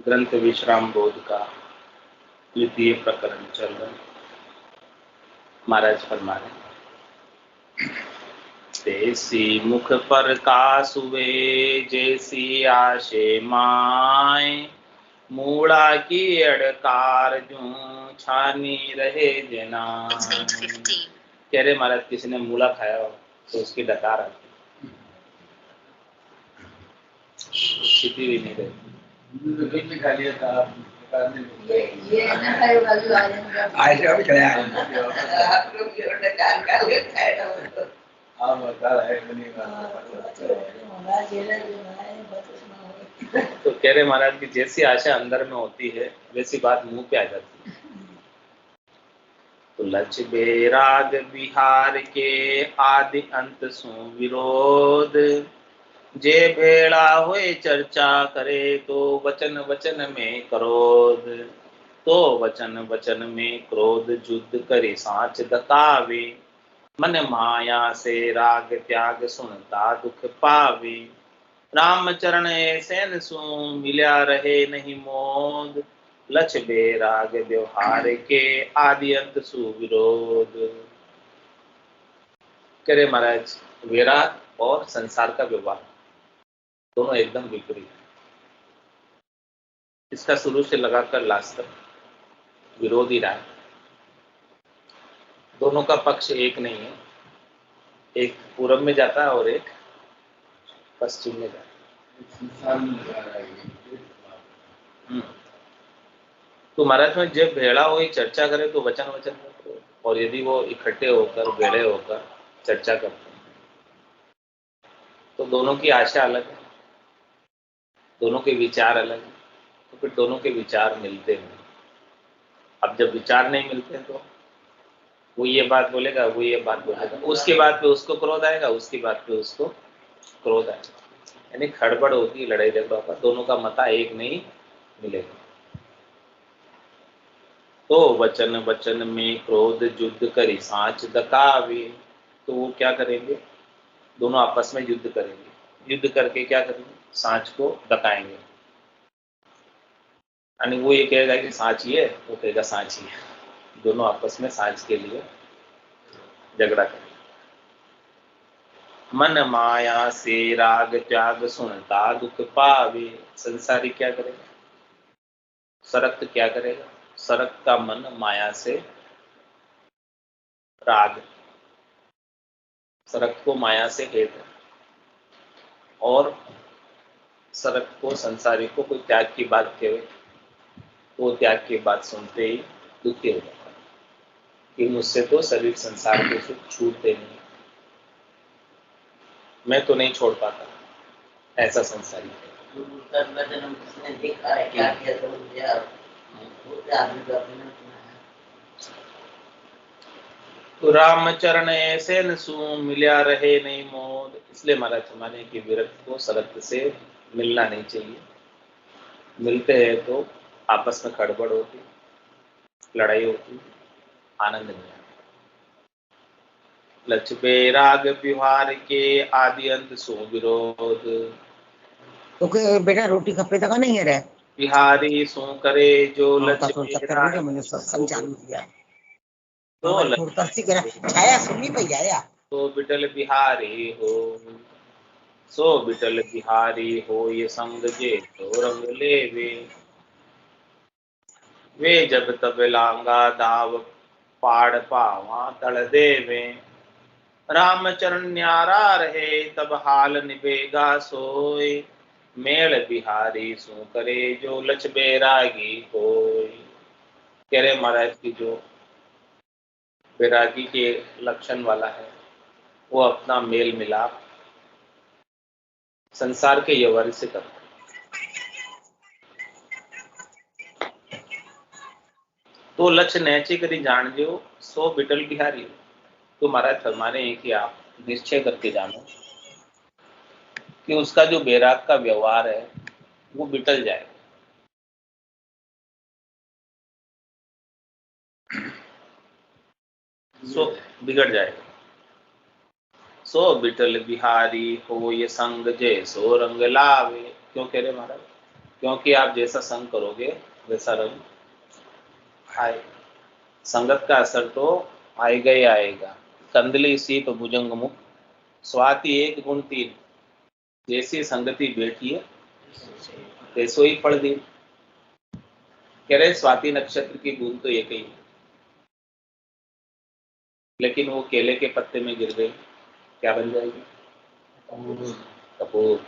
ग्रंथ विश्राम बोध का द्वितीय प्रकरण चल रहा है। महाराज फरमा रहे, तेसी मुख पर कासुवे जैसी आशे माय, मूड़ा की अड़कार जू छानी रहे जना। कह रहे महाराज किसी ने मूला खाया हो तो उसकी डकार आती, स्थिति भी नहीं रहती। खा लिया था ये ना है वाली आज अब क्या आप लोग जो डकार का ले खाए ना हां बता है नहीं तो कह रहे महाराज की जैसी आशा अंदर में होती है वैसी बात मुंह पे आ जाती है। तो लक्ष्य बेराग बिहार के आदि अंत सु विरोध, जे भेड़ा होए चर्चा करे तो वचन वचन में क्रोध, तो वचन वचन में क्रोध युद्ध करे साच दतावे, मन माया से राग त्याग सुनता दुख पावे, राम चरण ऐसे सु मिल्या रहे नहीं मोद, लक्ष्य बेराग व्यवहार के आदि अंत सुविरोध। करे महाराज वैराग और संसार का व्यवहार दोनों एकदम विपरीत, इसका शुरू से लगाकर लास्ट तक विरोध ही रहा है। दोनों का पक्ष एक नहीं है, एक पूरब में जाता है और एक पश्चिम में जाता है। तो महाराज में जब भेड़ा हो चर्चा करे तो वचन वचन में, और यदि वो इकट्ठे होकर भेड़े होकर चर्चा करते हैं तो दोनों की आशा अलग है, दोनों के विचार अलग है, तो फिर दोनों के विचार मिलते नहीं। अब जब विचार नहीं मिलते तो वो ये बात बोलेगा, वो ये बात बोलेगा, उसकी बात पे उसको क्रोध आएगा, उसकी बात पे उसको क्रोध आएगा, यानी खड़बड़ होगी, लड़ाई झगड़ा होगा, दोनों का मता एक नहीं मिलेगा। तो वचन वचन में क्रोध युद्ध करी साच दकावे, तो वो क्या करेंगे, दोनों आपस में युद्ध करेंगे, युद्ध करके क्या करेंगे, सांच को दकाएंगे। यानी वो ये कहेगा कि सांच ही है, वो कहेगा सांच ही है, दोनों आपस में सांच के लिए झगड़ा करेंगे। मन माया से राग त्याग सुनता दुख पावे, संसारी क्या करेगा, सरक्त क्या करेगा, सरक्त का मन माया से राग, सरक्त को माया से हेत है, और सरक्त को संसारी को कोई त्याग की बात कहे तो वो त्याग की बात सुनते ही दुखी हो जाता है कि मुझसे तो शरीर संसार के सुख छूटते नहीं, मैं तो नहीं छोड़ पाता, ऐसा संसारी है। तो रामचरण ऐसे न सु मिल्या रहे नहीं मोद, इसलिए महाराज हमारे की विरक्त को सरक्त से मिलना नहीं चाहिए, मिलते हैं तो आपस में खड़बड़ होती, लड़ाई होती, आनंद नहीं आता। लक्ष्य राग व्यवहार के आदि अंत सो विरोध, तो बेटा रोटी खपे तक नहीं है रे बिहारी सो करे जो लक्ष्य मैंने सत्संग चालू किया तो छाया सुननी पई जाया तो बिटल बिहारी हो, सो बिटल बिहारी हो ये संग जे तो रंग लेवे, वे जब तब लांगा दाव पाड़ पावा तड़ देवे, रामचरण न्यारा रहे तब हाल निभेगा सोय, मेल बिहारी सो करे जो लच बैरागी होय। कह रहे महाराज की जो बैरागी के लक्षण वाला है वो अपना मेल मिलाप संसार के व्यवहार से करता है। तो लक्ष्य नैचे करी जान जो सो बिटल बिहारी हो, तो महाराज फरमा रहे हैं कि आप निश्चय करके जानो कि उसका जो बैराग का व्यवहार है वो बिटल जाएगा, सो बिगड़ जाएगा। सो बिटल बिहारी हो ये संग जय सो रंग लावे, क्यों कह रहे महाराज, क्योंकि आप जैसा संग करोगे वैसा रंग आएगा। संगत का असर तो आएगा ही आएगा। कंदली सीप भुजंग मुख स्वाति एक गुण तीन, जैसी संगति बैठी है तैसो ही फल दी। कह रहे स्वाति नक्षत्र की गुण तो एक ही है, लेकिन वो केले के पत्ते में गिर गई, क्या बन जाएगी? कपूर।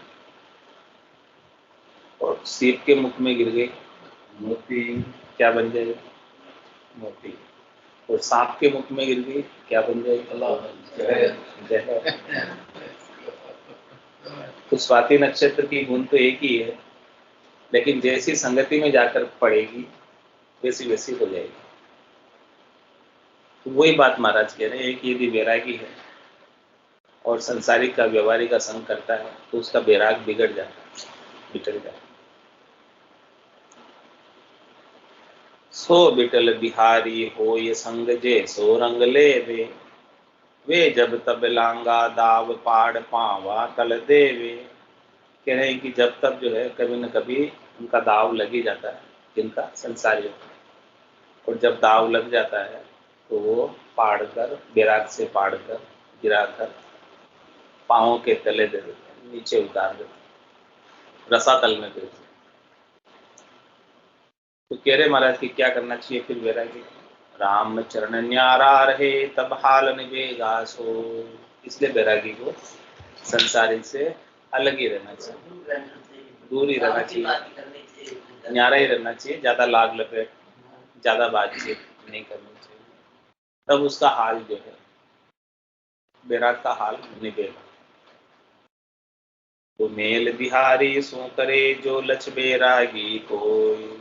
और सीप के मुख में गिर गई मोती, क्या बन जाएगी? मोती। और सांप के मुख में गिर गई, क्या बन जाएगी? जहर। तो स्वाति नक्षत्र की गुण तो एक ही है, लेकिन जैसी संगति में जाकर पड़ेगी वैसी वैसी हो जाएगी। तो वही बात महाराज कह रहे हैं कि यदि वैरागी है और संसारिक का व्यवहारिक का संग करता है तो उसका वैराग बिगड़ जाता है, बिगड़ जाता है। सो बिटल बिहारी हो ये संग जे सो रंग ले वे जब तब लांगा दाव पाड़ पावा तल देवे। कह रहे हैं कि जब तब जो है कभी न कभी उनका दाव लग ही जाता है, जिनका संसारी होता है। और जब दाव लग जाता है तो वो पाड़ कर, बैराग से पाड़ कर, गिरा कर पाँवों के तले दे देते हैं, नीचे उतार देते हैं, रसातल में दे देते हैं। तो कह रहे महाराज कि क्या करना चाहिए फिर वैरागी? राम चरण न्यारा रहे तब हाल निभेगा सो। इसलिए वैरागी को संसारी से अलग ही रहना चाहिए, दूर ही रहना चाहिए, न्यारा ही रहना चाहिए, ज्यादा लाग लपेट, ज्यादा बातचीत नहीं करनी चाहिए। तब उसका हाल जो है, बैराग का हाल निभेगा। तो मेल बिहारी सो करे जो लछ बैरागी कोई,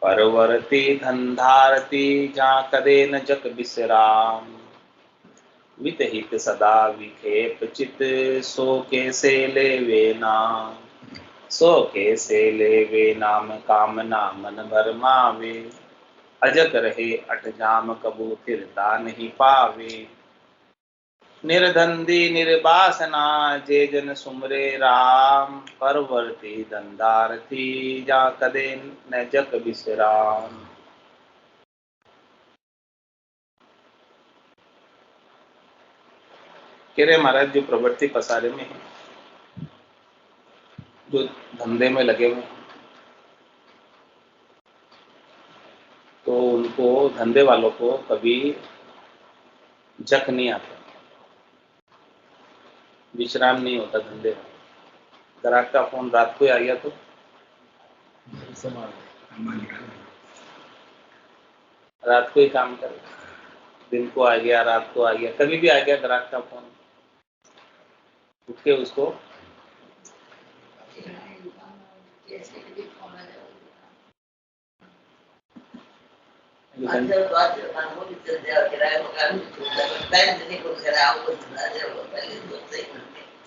परवरती धनधारती जा कदे न जग बिसराम। वितहित सदा विखेप चित सो कैसे लेवे नाम। सो कैसे लेवे नाम कामना मन भर मावे। अजक रहे अटजाम कबू फिरता नहीं पावे। निर्धंदी निर्वासना जे जन सुमरे राम। परवर्ती धंधारती जा कदे न जग बिसराम। कह रहे महाराज जो प्रवृत्ति पसारे में है, जो धंधे में लगे हुए, तो उनको, धंधे वालों को कभी जक नहीं आता, विश्राम नहीं होता धंधे में। ग्राहक का फोन रात को आ गया तो रात को ही काम करे, दिन को आ गया, रात को आ गया, कभी भी आ गया ग्राहक का फोन, उठ के उसको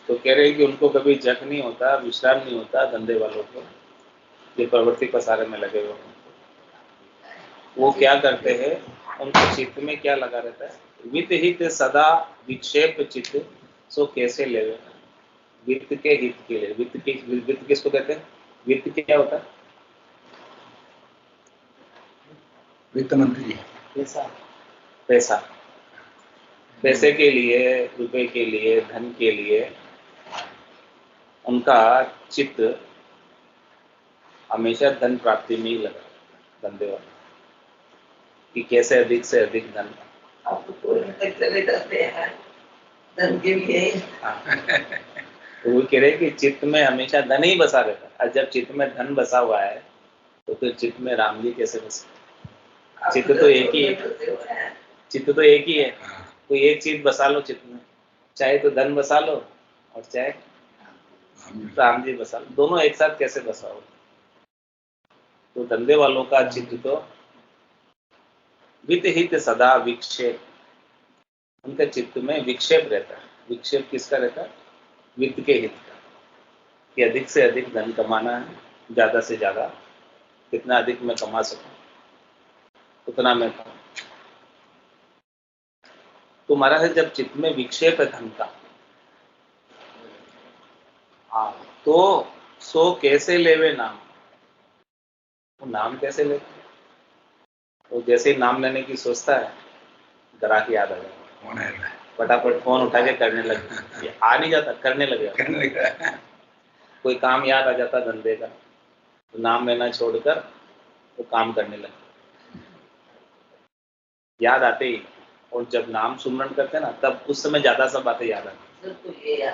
तो कह रहे हैं कि उनको कभी जक नहीं होता, विश्राम नहीं होता धंधे वालों को, जो प्रवृत्ति पसारे में लगे हुए। वो क्या करते हैं, उनके चित्त में क्या लगा रहता है? वित्त हित सदा विक्षेप चित्त सो कैसे लेवे। वित्त के हित के लिए, वित्त किसको कहते हैं? वित्त क्या होता है? वित्त मंत्री। पैसा, पैसा, पैसे के लिए, रुपए के लिए, धन के लिए उनका चित्त हमेशा धन प्राप्ति में ही लगा, धंधे वाला, कि कैसे अधिक से अधिक धन। आप तो तक चले जाते हैं धन के लिए। तो वो कह रहे कि चित्त में हमेशा धन ही बसा रहता है। और जब चित्त में धन बसा हुआ है तो फिर चित्त में राम जी कैसे बसे? चित्त तो एक ही है, चित्त तो एक ही है। तो एक चीज बसा लो चित्त में, चाहे तो धन बसा लो और चाहे राम जी बसा लो, दोनों एक साथ कैसे बसाओ? तो धंधे वालों का चित्त तो वित्त हित सदा विक्षेप, उनके चित्त में विक्षेप रहता है। विक्षेप किसका रहता है? वित्त के हित का, कि अधिक से अधिक धन कमाना है, ज्यादा से ज्यादा, कितना अधिक मैं कमा सकूं उतना मैं कमाऊं। तो महाराज जब चित्त में विक्षेप है धन का, हाँ, तो सो कैसे लेवे नाम, वो नाम कैसे लेते, तो जैसे ही नाम लेने की सोचता है ग्राहक याद आ जाता, फटाफट फोन उठा के करने लगे, आ नहीं जाता करने लगे, कोई काम याद आ जाता धंधे का, तो नाम लेना छोड़कर वो काम करने लगे याद आते ही। और जब नाम सुमरन करते हैं ना तब उस समय ज्यादा सब बातें याद आती है,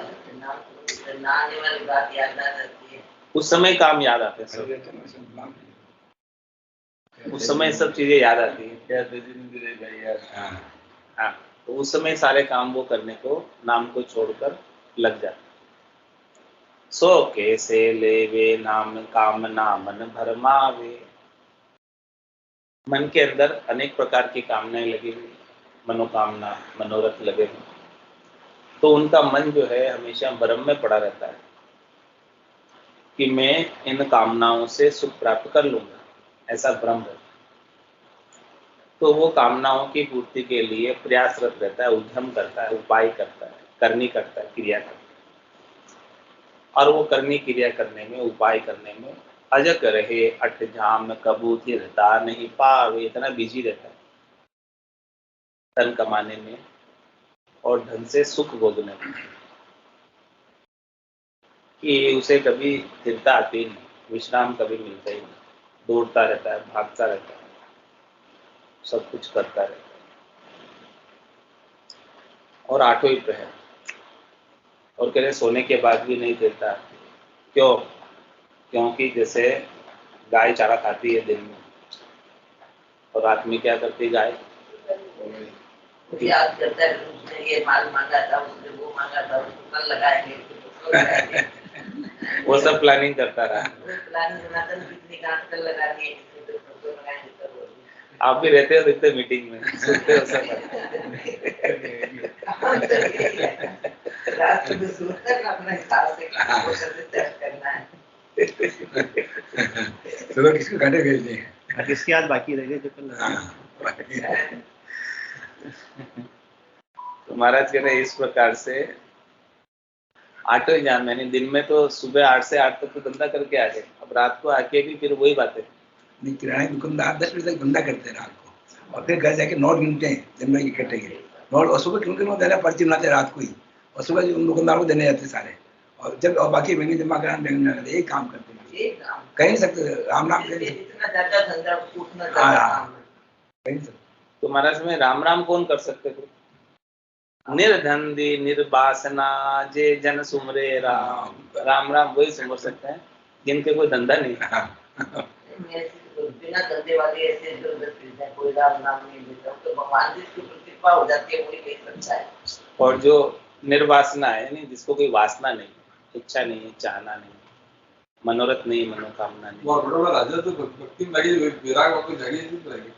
उस समय काम याद आते हैं सब, उस समय सब चीजें याद आती है। हाँ, तो उस समय सारे काम वो करने को नाम को छोड़कर लग जाते। सो कैसे लेवे नाम कामना मन भरमावे, मन के अंदर अनेक प्रकार की कामनाएं लगी हुई, मनोकामना मनोरथ लगे हुए, तो उनका मन जो है हमेशा भ्रम में पड़ा रहता है कि मैं इन कामनाओं से सुख प्राप्त कर लूंगा, ऐसा भ्रम है। तो वो कामनाओं की पूर्ति के लिए प्रयासरत रहता है, उद्यम करता है, उपाय करता है, करनी करता है, क्रिया करता है, और वो करनी क्रिया करने में उपाय करने में अजक रहे अठ जाम कबू थिरता नहीं पावे, इतना बिजी रहता है धन कमाने में और धन से सुख भोगने में कि उसे कभी स्थिरता आती नहीं, विश्राम कभी मिलता ही नहीं, दौड़ता रहता है, भागता रहता है, सब कुछ करता रहता है। और आठों ही प्रहर, और कह रहे सोने के बाद भी नहीं देता, क्यों? क्योंकि जैसे गाय चारा खाती है दिन में और रात में क्या करती है गाय, याद करता है उसने ये माल मांगा था, उसने वो मांगा था, उसको कल लगाएंगे, वो सब प्लानिंग करता रहा। प्लानिंग बनाता है कितनी गांठ कल लगानी है, कितनी तो लगाएंगे तब। आप भी रहते हो इतने मीटिंग में, सुनते हो सब। रात में सोचता है अपने हिसाब से करना है। चलो किसको काटे गए थे, किसकी याद बाकी रह गई जो कल। तो महाराज कह रहे इस प्रकार से आठों ही जान, मैंने दिन में तो सुबह 8 से 8 तक तो धंधा करके आ गए, अब रात को आके भी फिर वही बातें। नहीं, किराने दुकानदार 10 बजे तक धंधा करते हैं रात को, और फिर घर जाके नोट गिनते हैं दिन में इकट्ठे के नोट, और सुबह क्योंकि देना पर्ची बनाते रात को ही, और सुबह उन दुकानदार को देने जाते सारे, और जब और बाकी महीने जमा कराने यही काम करते हैं, कह नहीं सकते राम राम इतना ज्यादा धंधा उठना कह नहीं सकते। तो महाराज में राम राम कौन कर सकते थे? निर्धंधी निर्वासना जे जन सुमरे राम, राम राम वही सुमर सकते हैं जिनके कोई धंधा नहीं। बिना धंधे वाले ऐसे कोई राम नाम नहीं लेता, तो भगवान जिसकी कृपा हो जाती है वही कह सकता है। और जो निर्वासना है, नहीं जिसको कोई वासना नहीं, इच्छा नहीं, चाहना नहीं, मनोरथ नहीं, मनोकामना नहीं, बहुत बड़ा राजा तो भक्ति में लगी, विराग को जागी नहीं लगी,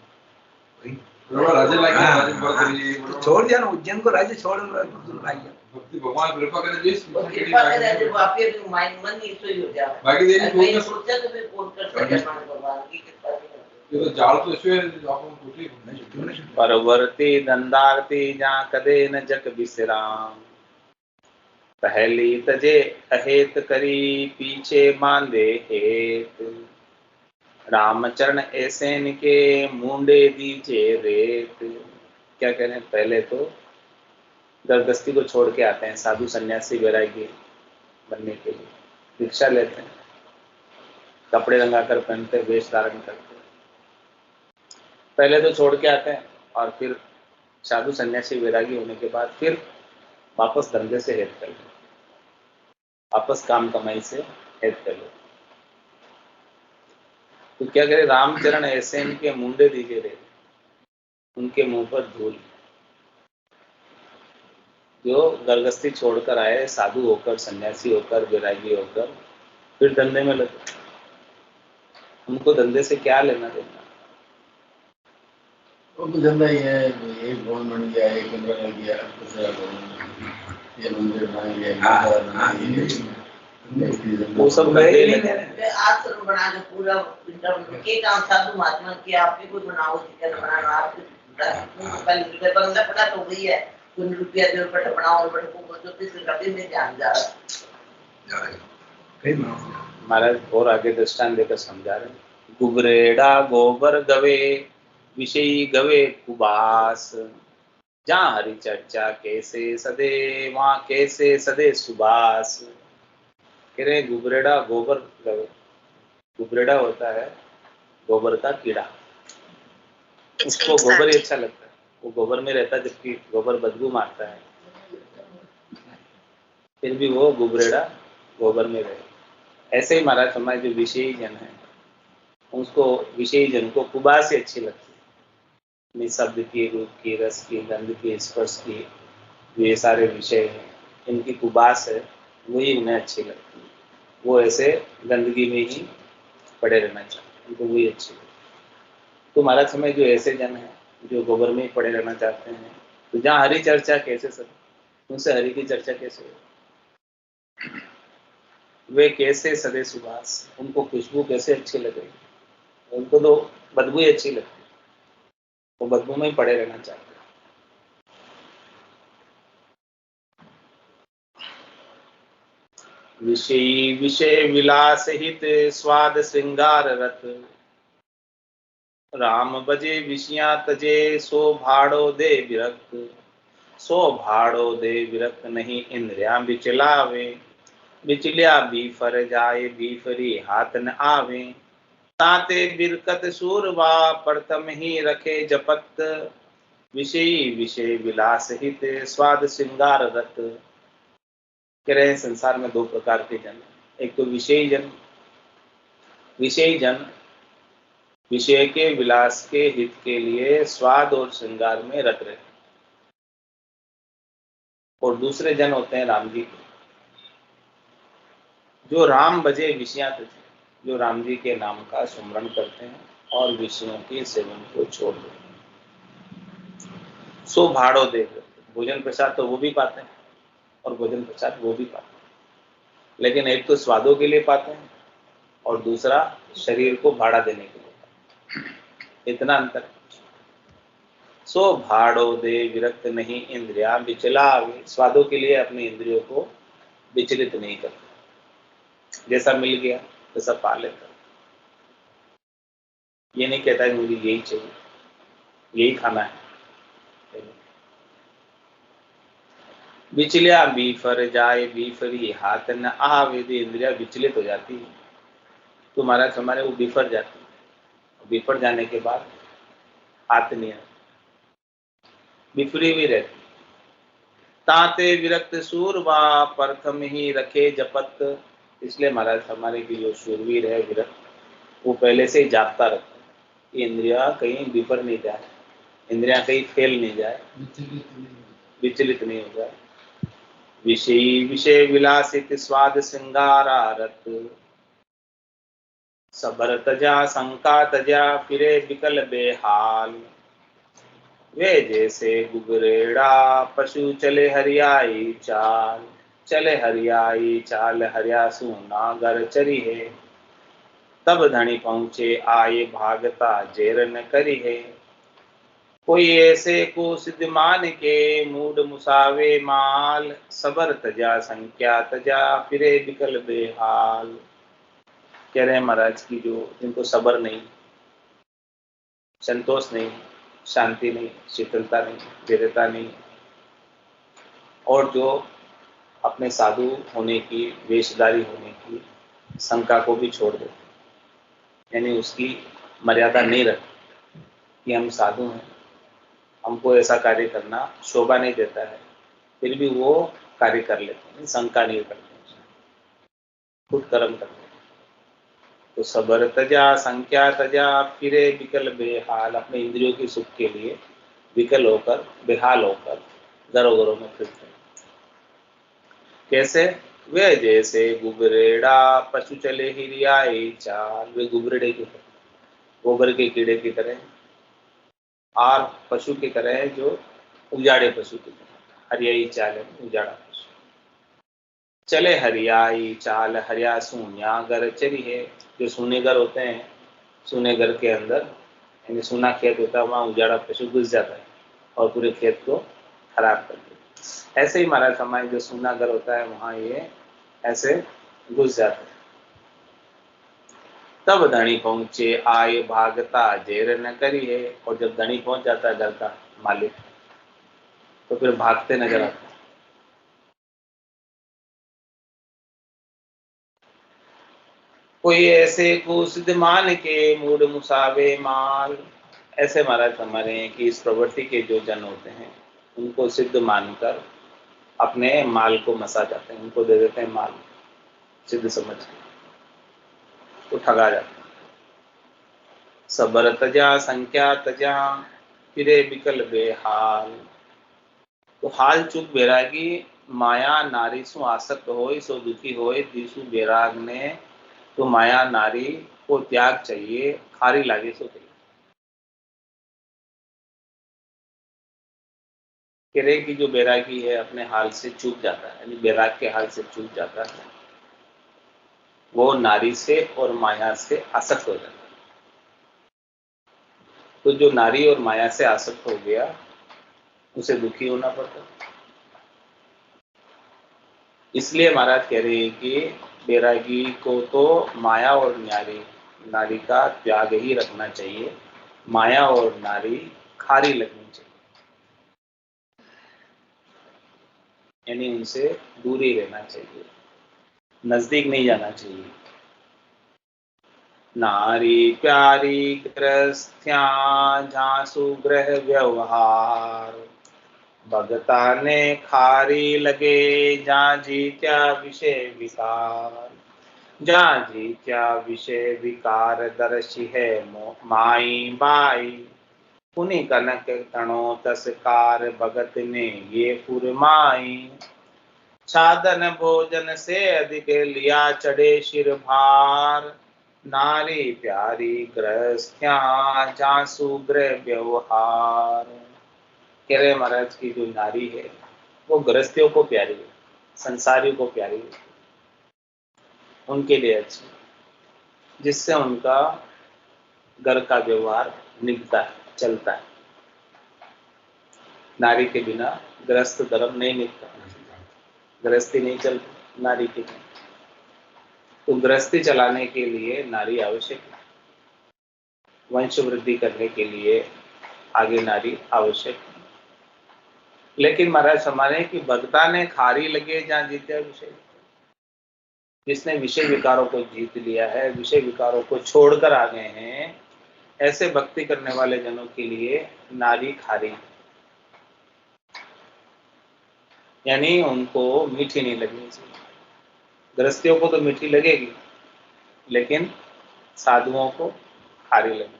बड़ा राजा लगी, छोड़ दिया ना उज्जैन को, राज्य छोड़ भक्ति भगवान कृपा करे जिस कृपा करे तो आपके माइंड मन ही सही हो जाए, बाकी देखिए सोचा तो फिर कौन कर सकता है भगवान की कृपा से। ये तो जाल तो इसमें आपको टूटी परवर्ती दंडारती जा कदे न जग विश्राम, पहली तजे अहेत करी पीछे मांदे हेत, रामचरण ऐसे निके मुंडे दीजे रेत। क्या कह रहे हैं, पहले तो गर्दस्ती को छोड़ के आते हैं, साधु सन्यासी वैरागी बनने के लिए दीक्षा लेते हैं, कपड़े रंगाकर पहनते, वेश धारण करते, पहले तो छोड़ के आते हैं और फिर साधु सन्यासी वैरागी होने के बाद फिर वापस धंधे से हेत कर लो, वापस काम कमाई से हेत कर लो। तो क्या करे, रामचरण ऐसे इनके मुंडे दीजे रहे, उनके मुंह पर धूल। जो गर्गस्ती छोड़कर आए, साधु होकर, सन्यासी होकर, वैरागी होकर, फिर धंधे में लगे, उनको धंधे से क्या लेना देना? वो तो धंधा ही है, एक भवन बन गया, एक कमरा लग गया, दूसरा भवन, ये मंदिर बना गया, वो सब आश्रम बना के पूरा के काम साधु महात्मा की, आप भी कुछ बनाओ, चिकन बनाना, आप पहले बंगला पड़ा तो वही है, कुछ रुपया दे बट बनाओ, बट को जो किसी कभी में ध्यान जा रहा है। कई मानो महाराज और आगे दृष्टांत देकर समझा रहे हैं। गुबरेड़ा गोबर गवे विषयी गवे कुबास, जहाँ हरि चर्चा कैसे सदे वहाँ कैसे सदे सुबास। कह रहे गुबरेड़ा गोबर गवे, गुबरेड़ा होता है गोबर का कीड़ा, उसको गोबर ही अच्छा लगता है, वो गोबर में रहता है, जबकि गोबर बदबू मारता है, फिर भी वो गुबरेड़ा गोबर में रहे। ऐसे ही महाराज हमारे जो विषयी जन है, उसको विषयी जन को कुबास ही अच्छी लगती है, अपनी शब्द की, रूप की, रस की, गंध की, स्पर्श की, ये सारे विषय हैं, इनकी कुबास है, वही उन्हें अच्छी लगती है। वो ऐसे गंदगी में ही पड़े रहना चाहते हैं, उनको वही अच्छी लगती है। तो महाराज समय जो ऐसे जन हैं जो गोबर में ही पड़े रहना चाहते हैं, तो जहाँ हरि चर्चा कैसे सर, उनसे हरि की चर्चा कैसे हो, वे कैसे सदे सुबास, उनको खुशबू कैसे अच्छी लगेगी, उनको तो बदबू ही अच्छी लगती है, वो बदबू में ही पड़े रहना चाहते हैं। विषयी विषय विलास हित स्वाद श्रृंगार रत, राम बजे विषया तजे सो भाड़ो दे विरक्त, सो भाड़ो दे विरक्त नहीं इंद्रिया बिचलावे, बिचलिया बीफर जाए बीफरी हाथ न आवे, ताते बिरकत सूरवा प्रथम ही रखे जपत, विषयी विषय विलास हित स्वाद श्रृंगार रत। कह रहे हैं संसार में दो प्रकार के जन, एक तो विषयी जन, विषयी जन विषय के विलास के हित के लिए स्वाद और श्रृंगार में रत रहे, और दूसरे जन होते हैं राम जी के, जो राम बजे विषया तजे, जो राम जी के नाम का सुमरण करते हैं और विषयों के सेवन को छोड़ देते हैं। सो भाड़ो दे, भोजन प्रसाद तो वो भी पाते हैं और भोजन प्रसाद वो भी पाते हैं, लेकिन एक तो स्वादों के लिए पाते हैं और दूसरा शरीर को भाड़ा देने के लिए पाते हैं, इतना अंतर। सो भाड़ो दे विरक्त नहीं इंद्रिया विचलावे, स्वादों के लिए अपनी इंद्रियों को विचलित नहीं करते, जैसा मिल गया वैसा पा लेता, ये नहीं कहता है मुझे यही चाहिए, यही खाना है। विचलिया बीफर जाए बीफरी हाथ न आवे, यदि इंद्रिया विचलित हो जाती है तो महाराज हमारे वो बिफर जाती है, बिफर जाने के बाद हाथ नहीं आती, बिफरी भी रहती। ताते विरक्त सूरवा प्रथम ही रखे जपत, इसलिए महाराज हमारे की जो शूरवीर है विरक्त, वो पहले से ही जागता रखता है कि इंद्रिया कहीं बिफर नहीं जाए, इंद्रिया कहीं फेल नहीं जाए, विचलित नहीं हो जाए। विषयी विषय विलासित स्वाद श्रृंगारत, सबर तजा शंका तजा फिरे विकल बेहाल, वे जैसे गुबरेड़ा पशु चले हरियाई चाल, चले हरियाई चाल हरिया सुना गर चरी है, तब धनी पहुंचे आए भागता जेर न करी है, कोई ऐसे को सिद्ध मान के मूड मुसावे माल, सबर तजा संख्या तजा फिरे बिकल बेहाल। कह रहे हैं महाराज की जो जिनको सबर नहीं, संतोष नहीं, शांति नहीं, शीतलता नहीं, धीरता नहीं, और जो अपने साधु होने की, वेशधारी होने की शंका को भी छोड़ देते, यानी उसकी मर्यादा नहीं रखते कि हम साधु हैं, हमको ऐसा कार्य करना शोभा नहीं देता है, फिर भी वो कार्य कर लेते हैं, शंका नहीं करते, खुद कर्म करते हैं। तो सबर तजा संख्या तजा फिरे विकल बेहाल, अपने इंद्रियों की सुख के लिए विकल होकर, बेहाल होकर घरों घरों में फिरते हैं। कैसे? वे जैसे गुबरेड़ा पशु चले हिरियाई चाल, वे गुबरेड़े की तरह, गोबर के कीड़े की तरह और पशु की तरह है, जो उजाड़े पशु की तरह, हरियाई चाल है, उजाड़ा पशु, चले हरियाई चाल हरिया सून्या गर चरी है, जो सूने घर होते हैं, सूने घर के अंदर यानी सूना खेत होता है, वहाँ उजाड़ा पशु घुस जाता है और पूरे खेत को खराब कर देता है। ऐसे ही महाराज हमारे जो सूना घर होता है, वहाँ ये ऐसे घुस जाता है। तब धनी पहुंचे आए भागता जेर न करिए। और जब धनी पहुंच जाता है घर का मालिक, तो फिर भागते नजर आते हैं। कोई ऐसे को सिद्ध मान के मूड मुसावे माल। ऐसे महाराज हमारे हैं कि इस प्रवृत्ति के जो जन होते हैं उनको सिद्ध मानकर अपने माल को मसा जाते हैं, उनको दे देते हैं माल सिद्ध समझ के, तो ठगा जाते हैं। सबर तजा संख्या तजा फिरे बिकल बेहाल। तो हाल चुक बैरागी माया नारी सु आसक्त होय सो दुखी होय दिसु बैराग ने। तो माया नारी को त्याग चाहिए, खारी लागे सो चाहिए। कह रहे कि जो बैरागी है अपने हाल से चूक जाता है, यानी बैराग के हाल से चूक जाता है, वो नारी से और माया से आसक्त हो जाता है। तो जो नारी और माया से आसक्त हो गया उसे दुखी होना पड़ता है। इसलिए महाराज कह रहे हैं कि बैरागी को तो माया और नारी का त्याग ही रखना चाहिए। माया और नारी खारी लगनी चाहिए, यानी उनसे दूरी रहना चाहिए, नजदीक नहीं जाना चाहिए। नारी प्यारी ग्रस्त्या झांसु ग्रह व्यवहार। भगता ने खारी लगे जहाँ जीत्या विषय विकार। जहाँ जीत्या विषय विकार दर्शी है माई बाई। पुनि कनक तणो तस्कार भगत ने ये फुरमाई। साधन भोजन से अधिक लिया चढ़े शिर भार। नारी प्यारी गृहस्थ्या जासु गृह व्यवहार। कह रहे महाराज की जो नारी है वो गृहस्थियों को प्यारी है, संसारियों को प्यारी है, उनके लिए अच्छी, जिससे उनका घर का व्यवहार निभता है, चलता है। नारी के बिना गृहस्थ धर्म नहीं निभता, गृहस्थी नहीं चलती नारी के बिना। तो गृहस्थी चलाने के लिए नारी आवश्यक है, वंश वृद्धि करने के लिए आगे नारी आवश्यक है। लेकिन महाराज हमारे कि भगता ने खारी लगे जहाँ जीते विषय। जिसने विषय विकारों को जीत लिया है, विषय विकारों को छोड़कर आ गए हैं, ऐसे भक्ति करने वाले जनों के लिए नारी खारी, यानी उनको मीठी नहीं लगनी चाहिए। गृहस्थियों को तो मीठी लगेगी, लेकिन साधुओं को खारी लगेगी।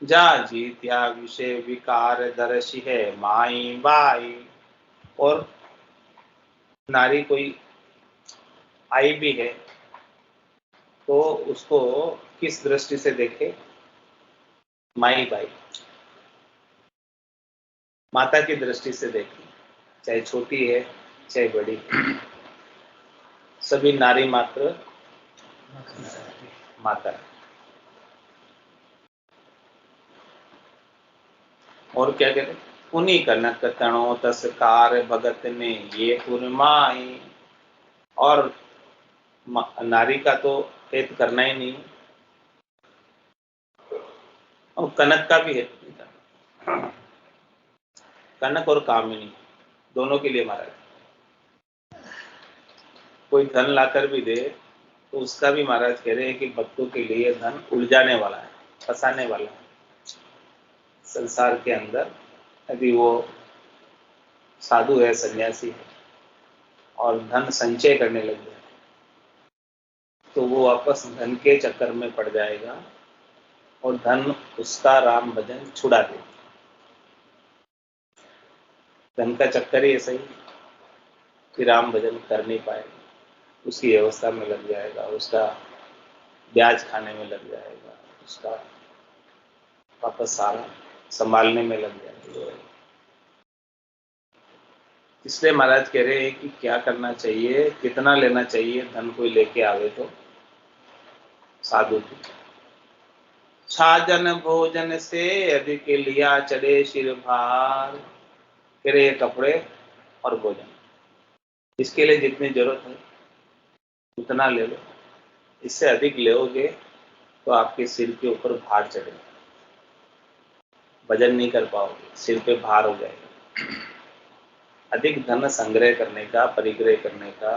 जा जीत्या विषय विकार दर्शी है माई बाई। और नारी कोई आई भी है तो उसको किस दृष्टि से देखे? माई बाई, माता की दृष्टि से देखे, चाहे छोटी है चाहे बड़ी है, सभी नारी मात्र माता है। और क्या कहते? उन्हीं कनक तणो तस्कार भगत ने ये पूर्णमाई। और नारी का तो हित करना ही नहीं, और कनक का भी हित नहीं करना। कनक और कामिनी दोनों के लिए महाराज कोई धन लाकर भी दे तो उसका भी महाराज कह रहे हैं कि भक्तों के लिए धन उलझाने वाला है, फंसाने वाला है। संसार के अंदर यदि वो साधु है, सन्यासी है और धन संचय करने लग जाए तो वो वापस धन के चक्कर में पड़ जाएगा और धन उसका राम भजन छुड़ा दे। धन का चक्कर ही ऐसा ही कि राम भजन कर नहीं पाएगा, उसकी व्यवस्था में लग जाएगा, उसका ब्याज खाने में लग जाएगा, उसका वापस सारा संभालने में लग जाएगा। इसलिए महाराज कह रहे हैं कि क्या करना चाहिए, कितना लेना चाहिए धन कोई लेके आवे तो साधु की। छाजन भोजन से अधिक लिया चढ़े शिर भार। कह रहे कपड़े और भोजन इसके लिए जितनी जरूरत है उतना ले लो, इससे अधिक लोगे तो आपके सिर के ऊपर भार चढ़ेगा, वजन नहीं कर पाओगे, सिर पे भार हो जाएगा। अधिक धन संग्रह करने का, परिग्रह करने का,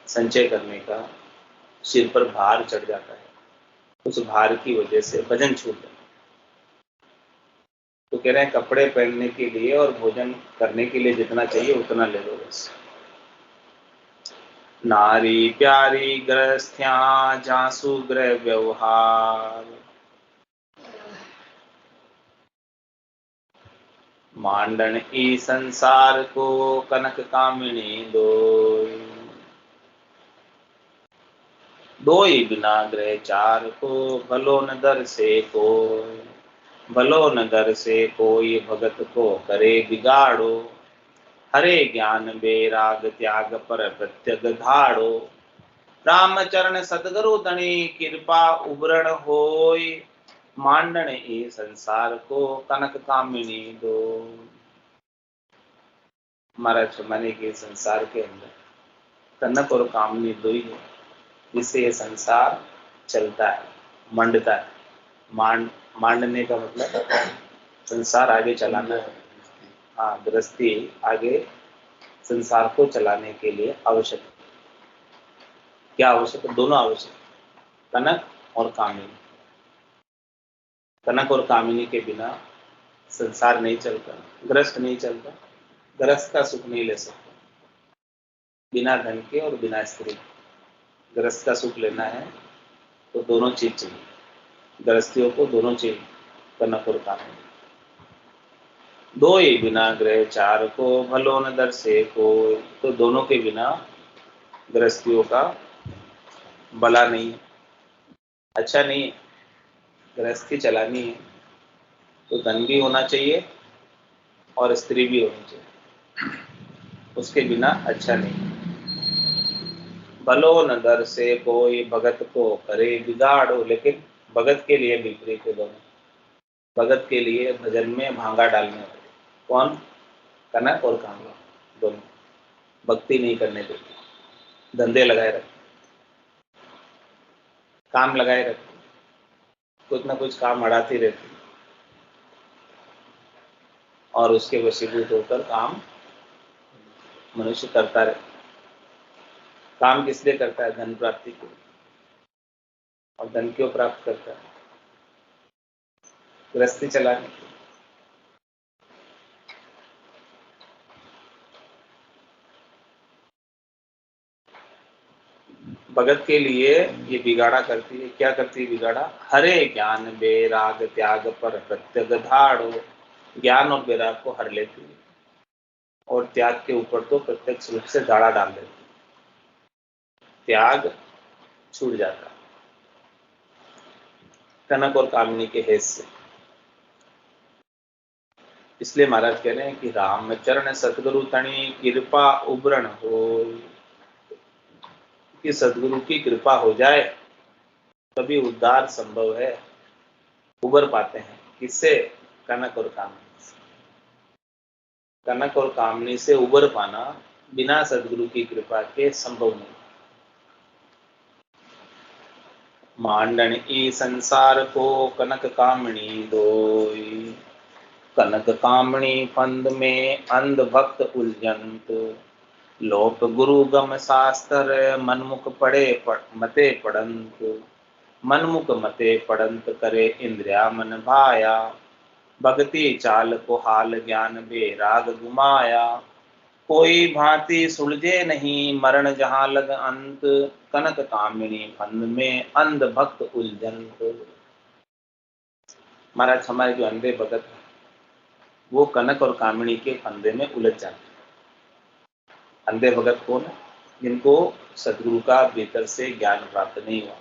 संचय करने का सिर पर भार चढ़ जाता है, उस भार की वजह से वजन छूट जाता है। तो कह रहे हैं कपड़े पहनने के लिए और भोजन करने के लिए जितना चाहिए उतना ले लो बस। नारी प्यारी गृहस्थ्यां जासु गृह व्यवहार, मांडन ई संसार को कनक कामिनी दोई, दोई बिना ग्रह चार को भलो न दर से कोई, भलो न दर से कोई भगत को करे बिगाड़ो, हरे ज्ञान बेराग त्याग पर प्रत्यग धाड़ो, रामचरण सतगुरु धनी कृपा उबरण होय, मांडन ए संसार को कनक कामिनी दो। हमारा जमाने के संसार के अंदर कनक और कामिनी दो ही है, जिससे ये संसार चलता है, मंडता है। मांडने का मतलब संसार आगे चलाना है। हाँ, गृहस्थी आगे संसार को चलाने के लिए आवश्यक है। क्या आवश्यक है? दोनों आवश्यक, कनक और कामिनी। कनक और कामिनी के बिना संसार नहीं चलता, गृहस्थ नहीं चलता, गृहस्थ का सुख नहीं ले सकता बिना धन के और बिना स्त्री। गृहस्थ का सुख लेना है तो दोनों चीज चाहिए, गृहस्थियों को दोनों चाहिए, कनक और कामिनी। दो ही बिना ग्रह चार को भलो न दर से कोई, तो दोनों के बिना गृहस्थियों का भला नहीं है, अच्छा नहीं है। गृहस्थी चलानी है तो धन भी होना चाहिए और स्त्री भी होनी चाहिए, उसके बिना अच्छा नहीं। भलो न दर से कोई भगत को करे बिगाड़ो, लेकिन भगत के लिए विपरीत है दोनों। भगत के लिए भजन में भांगा डालने वाले कौन? कनक और कामिनी दोनों। भक्ति नहीं करने देते, धंधे लगाए रखते, काम लगाए रखते, कुछ ना कुछ काम अड़ाती रहती और उसके वशीभूत होकर काम मनुष्य करता रहता। काम किस लिए करता है? धन प्राप्ति के लिए। और धन क्यों प्राप्त करता है? गृहस्थी चलाने के लिए। भगत के लिए ये बिगाड़ा करती है। क्या करती है बिगाड़ा? हरे ज्ञान बेराग त्याग पर प्रत्यग धाड़ो, ज्ञान और बेराग को हर लेती है और त्याग के ऊपर तो प्रत्यक्ष रूप से धाड़ा डाल देती है, त्याग छूट जाता है कनक और कामिनी के हेस से। इसलिए महाराज कह रहे हैं कि रामचरण सतगुरु तणी कृपा उबरण हो, कि सदगुरु की कृपा हो जाए तभी उद्धार संभव है, उबर पाते हैं। किससे? कनक और कामिनी से। कनक और कामिनी से उबर पाना बिना सदगुरु की कृपा के संभव नहीं। मांडन ई संसार को कनक कामिनी दोई, कनक कामिनी फंद में अंध भक्त उलझंत, लोक गुरु गम शास्त्र मनमुख पड़े मते पड़ंत, मनमुख मते पड़ंत करे इंद्रिया मन भाया, भक्ति चाल को हाल ज्ञान बेराग गुमाया, कोई भांति सुलझे नहीं मरण जहां लग अंत, कनक कामिनी फंद में अंध भक्त उलझंत। महाराज हमारे जो अंधे भगत है वो कनक और कामिनी के फंदे में उलझ जाते हैं। अंधे भगत कौन है? जिनको सदगुरु का भीतर से ज्ञान प्राप्त नहीं हुआ,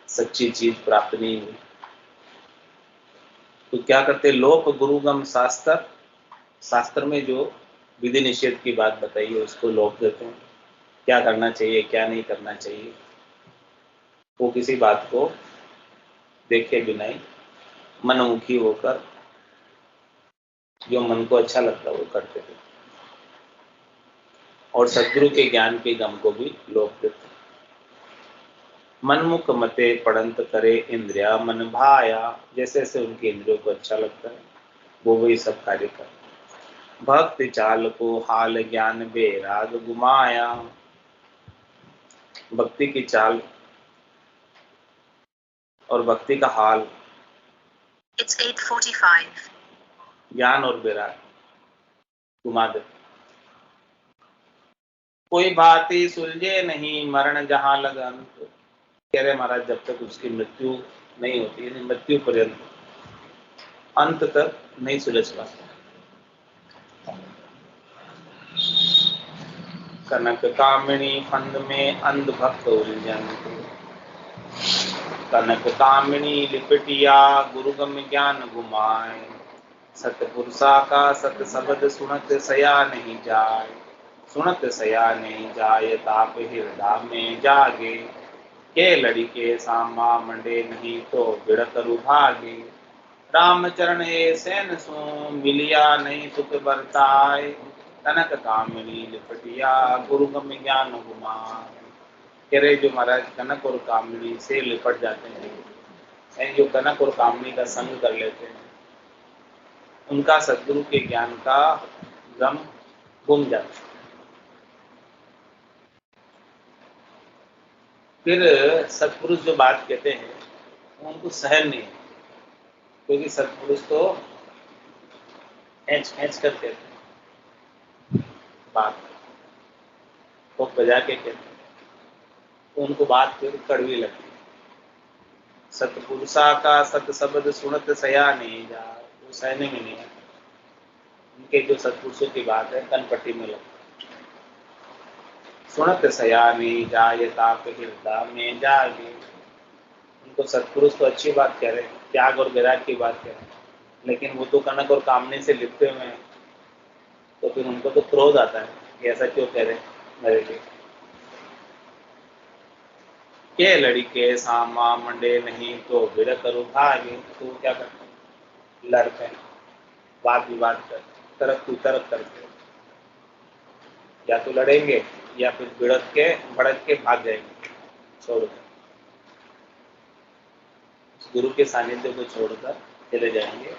सच्ची चीज प्राप्त नहीं हुई। तो क्या करते? लोक गुरुगम शास्त्र, शास्त्र में जो विधि निषेध की बात बताई है उसको लोक देते हैं, क्या करना चाहिए क्या नहीं करना चाहिए वो किसी बात को देखे बिना ही मनमुखी होकर जो मन को अच्छा लगता है वो करते थे। और सदगुरु के ज्ञान के गम को भी लोप देते। मनमुख मते पड़ंत करे इंद्रिया मन भाया, जैसे जैसे उनके इंद्रियों को अच्छा लगता है वो वही सब कार्य कर। भक्ति चाल को हाल ज्ञान बेराग गुमाया, भक्ति की चाल और भक्ति का हाल, It's 8:45. ज्ञान और बेराग घुमा दे। कोई बाती सुलझे नहीं मरण जहां लगन, कह रहे महाराज जब तक उसकी मृत्यु नहीं होती, यानी मृत्यु पर्यंत अंत तक नहीं सुलझ पाता। कनक कामिनी फंद में अंध भक्त उलझन, कनक कामिनी लिपटिया गुरुगम ज्ञान घुमाए, सतपुरुषा का सत शब्द सुनत सया नहीं जाए, सुनत सया नहीं जाए ताप हृदय में जागे, के लड़के सामा मंडे नहीं तो बिड़तरु भागे, रामचरण ए सैन सो मिलिया नहीं सुख बरताए, कनक कामिनी लिपटिया गुरुगम ज्ञान घुमाए। कह रहे जो महाराज कनक और कामिनी से लिपट जाते हैं, जो कनक और कामिनी का संग कर लेते हैं, उनका सद्गुरु के ज्ञान का गम गुम जाता है। फिर सत्पुरुष जो बात कहते हैं वो उनको सहन नहीं है, क्योंकि सत्पुरुष तो खींच खींच कर कहते हैं, बात तो बजा के कहते हैं, तो उनको बात फिर कड़वी लगती है। सतपुरुषा का सत शब्द सुनत सया नहीं जा, वो सहने में नहीं है। उनके जो सत्पुरुषों की बात है कनपट्टी में लगती, सुनत सया नहीं जाए ताप हृदय में जागे। उनको सत्पुरुष तो अच्छी बात कह रहे हैं, त्याग और वैराग की बात कह रहे हैं, लेकिन वो तो कनक और कामने से लिपटे हुए हैं, तो फिर उनको तो क्रोध आता है कि ऐसा क्यों कह रहे मेरे लिए। के लड़के सामा मंडे नहीं तो बिड़ करो भागे, तो क्या करते हैं लड़ते हैं, वाद विवाद कर तरफ तू तरफ करते, या तो लड़ेंगे या फिर बिड़क के भड़क के भाग जाएंगे छोड़कर, गुरु के सानिध्य को छोड़कर चले जाएंगे,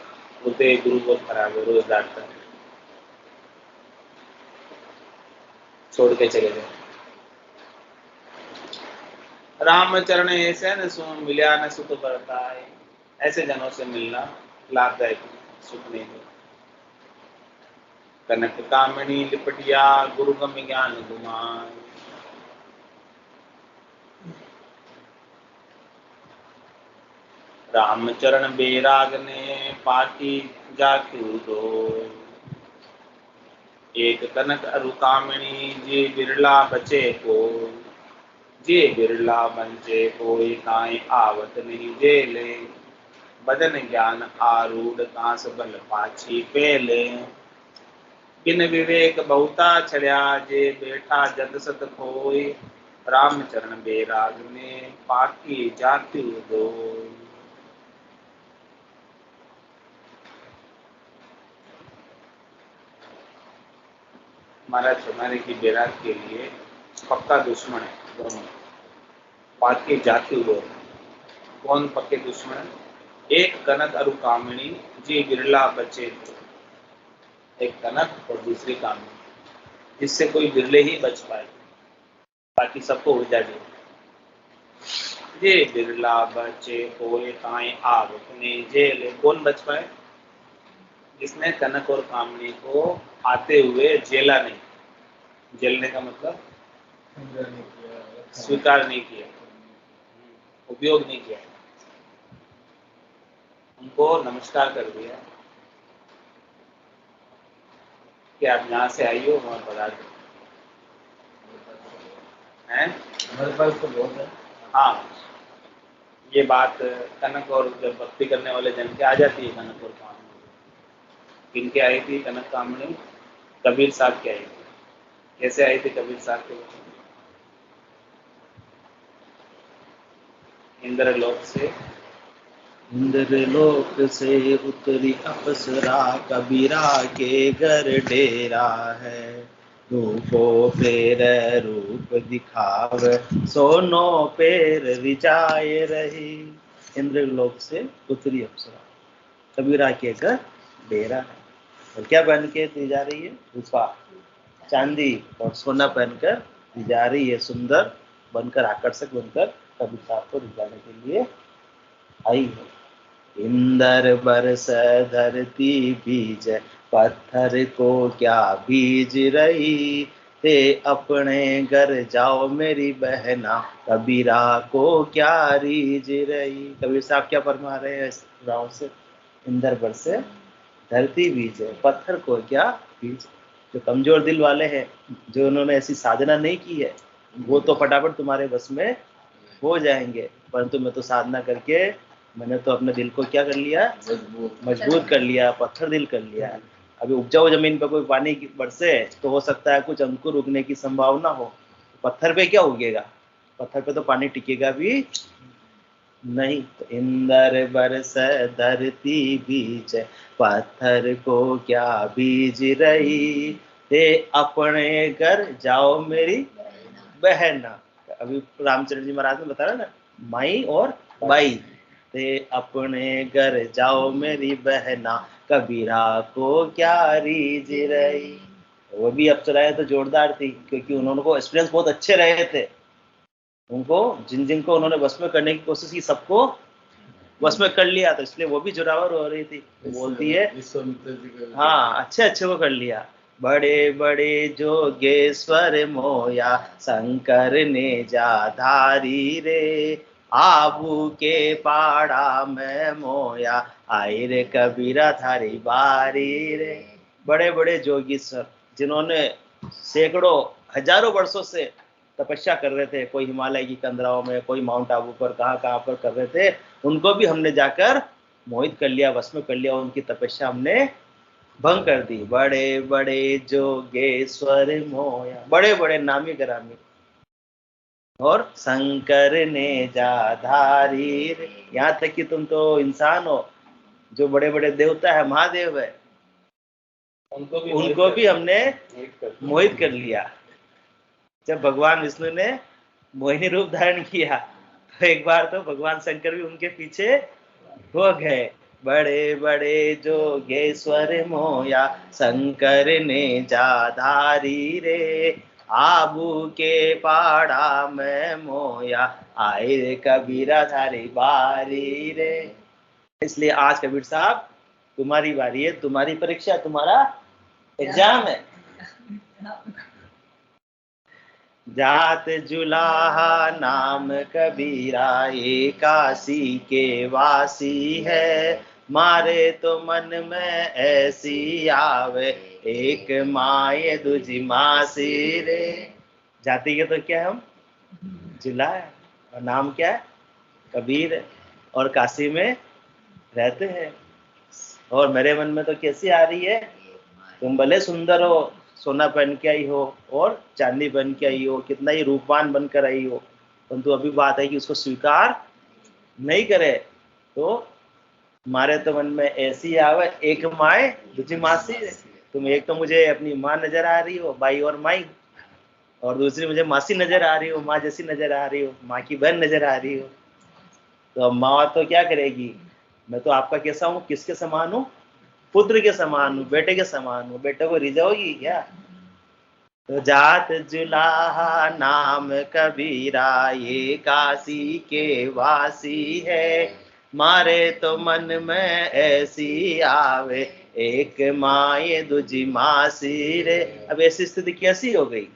बोलते गुरु बहुत खराब है, रोज डांटता है, छोड़ के चले जाए। रामचरण ऐसे न सुन मिल्या न सुख बरता है, ऐसे जनों से मिलना लाभदायक सुख नहीं है। कनक कामिनी लिपटिया गुरुगम ज्ञान घुमाए, रामचरण बेराग ने पाकी जाक्यू दो, एक कनक अरु कामिनी जी बिरला बचे को, जे बिरला बंचे कोई काई आवत नहीं जेले, बदन ज्ञान आरूढ़ कांस बल पाछी पेले, बिन विवेक बहुता छड़िया जे बैठा जद सत खोई, रामचरण बेराग ने पाकी जाक्यू दो। महाराज हमारे की बेराग के लिए पक्का दुश्मन है दोनों, पाकी जाक्यू दो। कौन पक्के दुश्मन? एक कनक अरु कामिनी जी बिरला बचे, एक कनक और दूसरी कामिनी, जिससे कोई बिरले ही बच पाए, बाकी सबको उड़ जाए। ये बिरला बचे कोई काई आवतने जेल, कौन बच पाए? जिसने कनक और कामिनी को आते हुए जेला नहीं, जेलने का मतलब स्वीकार नहीं किया, उपयोग नहीं किया, उनको नमस्कार कर दिया कि आप यहाँ से आइए वहाँ बता दो हैं, हमारे पास तो बहुत है। हाँ, ये बात कनक और जब भक्ति करने वाले जन के आ जाती है कनक और कामिनी। किनके आई थी कनक कामिनी? कबीर साहब के आई थी। कैसे आई थी कबीर साहब के? इंद्रलोक से, इंद्रलोक से उतरी अप्सरा, कबीरा के घर डेरा है, रूपो पेर रूप दिखाव, सोनो पेर विचाय रही। इंद्रलोक से उतरी अप्सरा, कबीरा के घर डेरा है। और क्या पहन के दी जा रही है? रूपा, चांदी और सोना पहनकर दी जा रही है, सुंदर बनकर, आकर्षक बनकर कबीर साहब को दिखाने के लिए आई है। इंदर बरस धरती बीज, पत्थर को क्या बीज रही, ते अपने घर जाओ मेरी बहना, कबीरा को क्या रीज रही। कबीर साहब क्या फरमा रहे हैं इस गाँव से? इंदर बरसे धरती बीज है, पत्थर को क्या बीज। जो कमजोर दिल वाले हैं, जो उन्होंने ऐसी साधना नहीं की है, वो तो फटाफट तुम्हारे बस में हो जाएंगे, परंतु मैं तो साधना करके मैंने तो अपने दिल को क्या कर लिया? मजबूत कर लिया, पत्थर दिल कर लिया। अभी उपजाऊ जमीन पर कोई पानी बरसे तो हो सकता है कुछ अंकुर उगने की संभावना हो, पत्थर पे क्या उगेगा? पत्थर पे तो पानी टिकेगा भी नहीं। तो इंदर बरस धरती बीज, पत्थर को क्या बीज रही, ते अपने घर जाओ मेरी बहना। अभी रामचंद्र जी महाराज ने बताया ना, माई और बाई, ते अपने घर जाओ मेरी बहना, कबीरा को क्या रीज रही। वो भी अप्सराएं तो जोरदार थी, क्योंकि उन्होंने को एक्सपीरियंस बहुत अच्छे रहे थे। उनको जिन को उन्होंने वश में करने की कोशिश की, सबको वश में कर लिया, तो इसलिए वो भी जोरावर हो रही थी। बोलती है हाँ, अच्छे को कर लिया। बड़े बड़े जोगेश्वर मोया, शंकर ने जा धारी रे, आबू के पाड़ा में मोया, आई रे कबीरा थारी बारी रे। बड़े बड़े जोगीश्वर, जिन्होंने सैकड़ों हजारों वर्षों से तपस्या कर रहे थे, कोई हिमालय की कंदराओं में, कोई माउंट आबू पर, कहाँ पर कर रहे थे, उनको भी हमने जाकर मोहित कर लिया, वश में कर लिया, उनकी तपस्या हमने भंग कर दी। बड़े बड़े जोगेश्वर मोया, बड़े बड़े नामी ग्रामी, और शंकर ने जा धारी। यहाँ तक कि तुम तो इंसान हो, जो बड़े बड़े देवता है, महादेव है, उनको भी हमने मोहित कर लिया। जब भगवान विष्णु ने मोहिनी रूप धारण किया, तो एक बार तो भगवान शंकर भी उनके पीछे हो गए। बड़े बड़े जोगेश्वर मोया, शंकर ने जा धारी रे, आबू के पाड़ा में मोया, आए रे कबीरा थारी बारी रे। इसलिए आज कबीर साहब तुम्हारी बारी है, तुम्हारी परीक्षा, तुम्हारा एग्जाम है। जात जुलाहा नाम कबीरा, ये काशी के वासी है, मारे तो मन में ऐसी आवे, एक माए दूजी मासी रे। जाति के तो क्या है हम? जुला है, और नाम क्या है? कबीर है, और काशी में रहते हैं। और मेरे मन में तो कैसी आ रही है? तुम भले सुंदर हो, सोना पहन के आई हो और चांदी बन के आई हो, कितना ही रूपवान बनकर आई हो, परंतु अभी बात है कि उसको स्वीकार नहीं करे, तो हमारे तो मन में ऐसी आवे, एक माए दूसरी मासी। तुम एक तो मुझे अपनी माँ नजर आ रही हो, बाई और माई, और दूसरी मुझे मासी नजर आ रही हो, माँ जैसी नजर आ रही हो, माँ की बहन नजर आ रही हो। तो अब माँ तो क्या करेगी? मैं तो आपका कैसा हूँ, किसके समान हूँ? पुत्र के समान हूँ, बेटे के समान हूँ। बेटे को रिझाओगी क्या? तो जात जुलाहा नाम कबीरा, ये काशी के वासी है, मारे तो मन में ऐसी आवे, एक माए दूजी मासी रे। अब ऐसी स्थिति कैसी हो गई?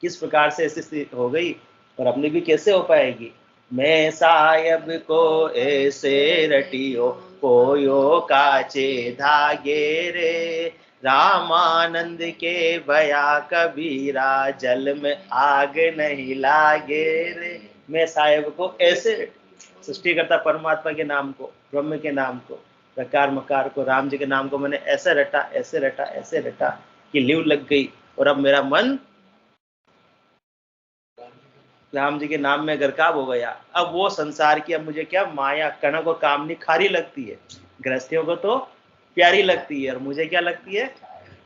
किस प्रकार से ऐसी स्थिति हो गई, और अपनी भी कैसे हो पाएगी? मैं सायब को ऐसे रटियो, कोयो काचे धागे रे, रामानंद के भया कबीरा, जल में आग नहीं लागे रे। मैं साहेब को ऐसे, सृष्टिकर्ता परमात्मा के नाम को, ब्रह्म के नाम को, प्रकार मकार को, राम जी के नाम को मैंने ऐसे रटा, ऐसे रटा, ऐसे रटा कि लीव लग गई, और अब मेरा मन राम जी के नाम में गरकाब हो गया। अब वो संसार की, अब मुझे क्या, माया कणक और कामनी खारी लगती है। गृहस्थियों को तो प्यारी लगती है, और मुझे क्या लगती है?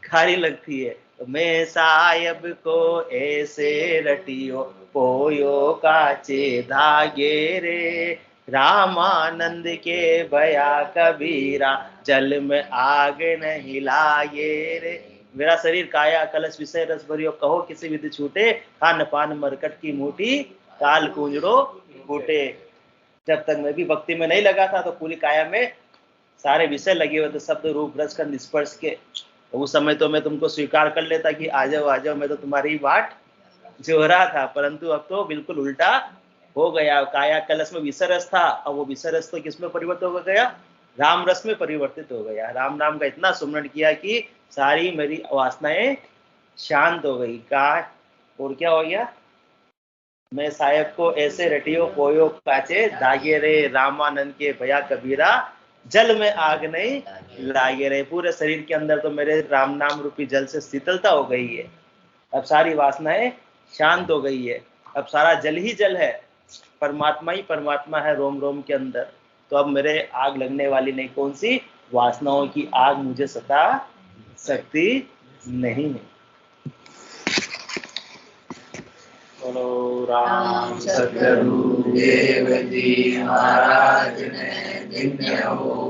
खारी लगती है। मैं साहिब को ऐसे रटियो पोयो काचे धागे रे, रामानंद के भया कबीरा जल में आग नहीं लागे रे। मेरा शरीर काया कलश विषय रस भरियो, कहो किसी विधि छूटे, खान पान मरकट की मूठी काल कुंजड़ो फूटे। जब तक मैं भी भक्ति में नहीं लगा था तो पूरी काया में सारे विषय लगे हुए थे, शब्द रूप रस का निष्पर्श के। तो उस समय तो मैं तुमको स्वीकार कर लेता कि आ जाओ, मैं तो तुम्हारी बाट जो रहा था, परंतु अब तो बिल्कुल उल्टा हो गया। काया कलश में विषय रस था, अब वो विषय रस तो किसमें परिवर्तित हो गया? राम रस में परिवर्तित हो गया। राम नाम का इतना सुमरण किया कि सारी मेरी वासनाएं शांत हो गई। का और क्या हो गया? मैं साहेब को ऐसे रटियो पोयो काचे धागे रे, रामानंद के भया कबीरा जल में आग नहीं लागे रे। पूरे शरीर के अंदर तो मेरे राम नाम रूपी जल से शीतलता हो गई है। अब सारी वासनाएं शांत हो गई है। अब सारा जल ही जल है, परमात्मा ही परमात्मा है रोम रोम के अंदर। तो अब मेरे आग लगने वाली नहीं, कौन सी? वासनाओं की आग मुझे सता सकती नहीं है। बोलो राम सतगुरु देव जी महाराज ने धन्य हो।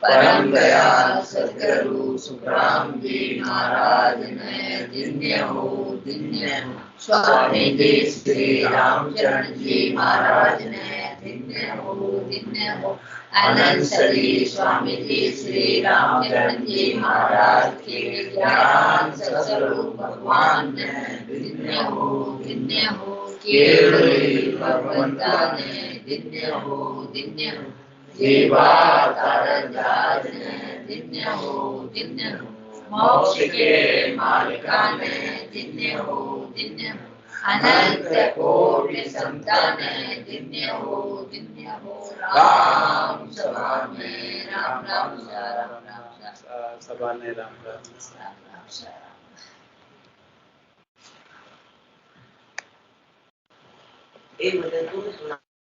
परम दयाल सतगुरु सुखराम जी महाराज ने धन्य हो। स्वामी जी श्री रामचरण जी महाराज ने धन्य हो। अनंत श्री स्वामी जी श्री रामचरण जी महाराज के ज्ञान स्वरूप भगवान ने धन्य हो। केवली भगवंता ने धन्य हो। जीवा तारदार ने धन्य हो। मोक्ष के मालिका ने धन्य हो। अनंत कोटि संतान ने धन्य हो। राम सभा में राम राम सभा ने राम राम। एक मिनट तुम सुना।